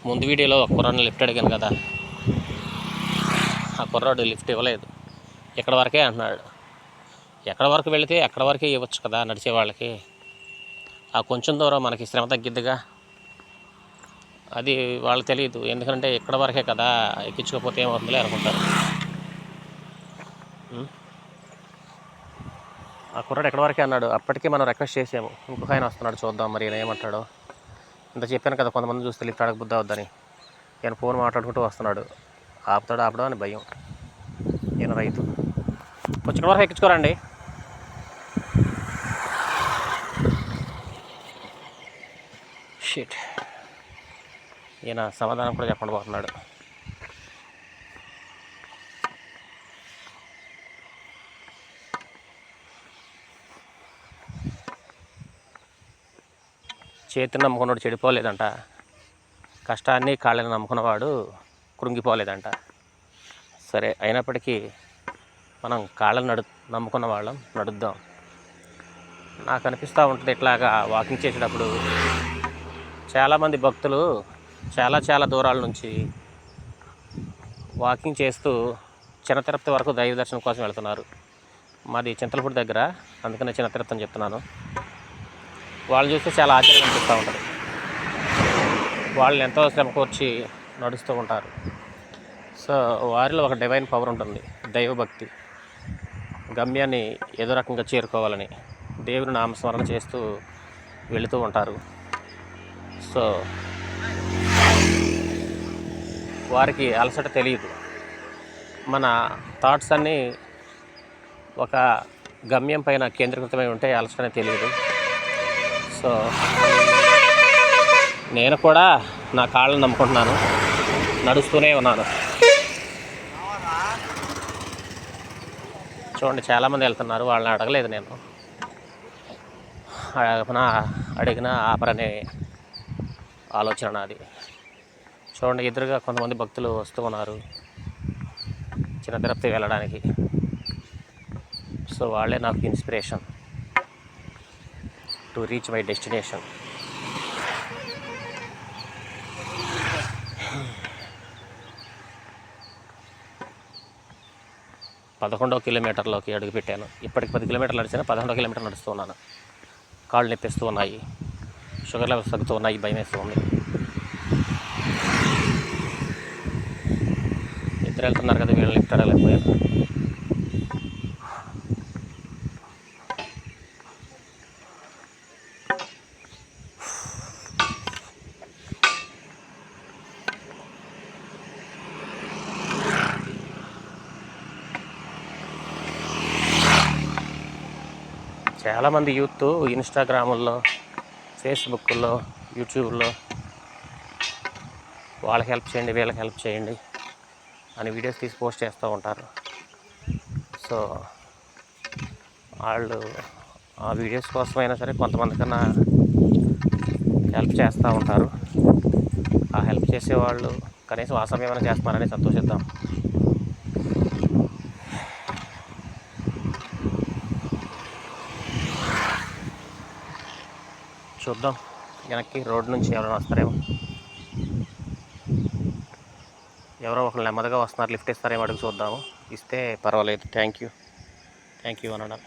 ముందు వీడియోలో ఒక కుర్రాడిని లిఫ్ట్ అడిగాను కదా, ఆ కుర్రాడు లిఫ్ట్ ఇవ్వలేదు. ఇక్కడ వరకే అంటున్నాడు. ఎక్కడ వరకు వెళితే ఎక్కడ వరకే ఇవ్వచ్చు కదా నడిచే వాళ్ళకి. ఆ కొంచెం దూరం మనకి శ్రమ తగ్గిద్దిగా. అది వాళ్ళకి తెలియదు. ఎందుకంటే ఇక్కడ వరకే కదా, ఎక్కించుకోకపోతే ఏమవుతుందిలే అనుకుంటారు. ఆ కుర్రాడు ఎక్కడ వరకే అన్నాడు. అప్పటికే మనం రిక్వెస్ట్ చేసాము. ఇంకొక ఆయన వస్తున్నాడు, చూద్దాం మరి ఈయన ఏమంటాడో. ఇంత చెప్పాను కదా, కొంతమంది చూస్తే లిఫ్ట్ అడగబుద్దా వద్దని. ఈయన ఫోన్ మాట్లాడుకుంటూ వస్తున్నాడు. ఆపడం అని భయం. ఈయన రైతు. కొంచెం వరకు ఎక్కించుకోరండి. షిట్. ఈయన సమాధానం కూడా చెప్పండి పోతున్నాడు. చేతిని నమ్ముకున్నాడు చెడిపోలేదంట. కష్టాన్ని కాళ్ళని నమ్ముకున్నవాడు కృంగిపోలేదంట. సరే, అయినప్పటికీ మనం కాళ్ళని నమ్ముకున్న వాళ్ళం నడుద్దాం. నాకు అనిపిస్తూ ఉంటుంది, ఇట్లాగా వాకింగ్ చేసేటప్పుడు చాలామంది భక్తులు చాలా దూరాల నుంచి వాకింగ్ చేస్తూ చిన్న తిరుపతి వరకు దైవ దర్శనం కోసం వెళ్తున్నారు. మాది చింతలపూడి దగ్గర, అందుకనే చిన్న తిరుపతి అని చెప్తున్నాను. వాళ్ళు చూస్తే చాలా ఆశ్చర్యం అనిపిస్తూ ఉంటుంది. వాళ్ళు ఎంతో శ్రమ కూర్చి నడుస్తూ ఉంటారు. సో వారిలో ఒక డివైన్ పవర్ ఉంటుంది, దైవభక్తి. గమ్యాన్ని ఏదో రకంగా చేరుకోవాలని దేవుని నామస్మరణ చేస్తూ వెళుతూ ఉంటారు. సో వారికి అలసట తెలియదు. మన థాట్స్ అన్నీ ఒక గమ్యం పైన కేంద్రీకృతమై ఉంటే అలసటనే తెలియదు. సో నేను కూడా నా కాళ్ళని నమ్ముకుంటున్నాను, నడుస్తూనే ఉన్నాను. చూడండి, చాలామంది వెళ్తున్నారు. వాళ్ళని అడగలేదు నేను. అడిగిన ఆపరనే ఆలోచన నాది. చూడండి, ఎదురుగా కొంతమంది భక్తులు వస్తూ ఉన్నారు చిన్న తిరుపతి వెళ్ళడానికి. సో వాళ్ళే నాకు inspiration to reach my destination. పదకొండవ కిలోమీటర్లోకి అడుగుపెట్టాను. ఇప్పటికి 10 కిలోమీటర్లు నడిచాను, 11వ కిలోమీటర్ నడుస్తూ ఉన్నాను. కాళ్ళు నొప్పిస్తూ ఉన్నాయి, షుగర్ లెవెల్స్ తగ్గుతూ ఉన్నాయి, భయం వేస్తూ ఉంది. ఇద్దరు వెళ్తున్నారు కదా, వీళ్ళని లిఫ్ట్ అడగలేకపోయాను. చాలామంది యూత్ ఇన్స్టాగ్రాముల్లో, ఫేస్బుక్లో, యూట్యూబ్లో వాళ్ళకి హెల్ప్ చేయండి, వీళ్ళకి హెల్ప్ చేయండి అని వీడియోస్ తీసి పోస్ట్ చేస్తూ ఉంటారు. సో వాళ్ళు ఆ వీడియోస్ కోసమైనా సరే కొంతమంది కన్నా హెల్ప్ చేస్తూ ఉంటారు. ఆ హెల్ప్ చేసేవాళ్ళు కనీసం ఆ సమయమైనా చేస్తున్నారని సంతోషిద్దాం. చూద్దాం, వెనక్కి రోడ్డు నుంచి ఎవరైనా వస్తారేమో. ఎవరో ఒకరు నెమ్మదిగా వస్తున్నారు, లిఫ్ట్ ఇస్తారేమో అడుగు చూద్దాము. ఇస్తే పర్వాలేదు. థ్యాంక్ యూ అనడం.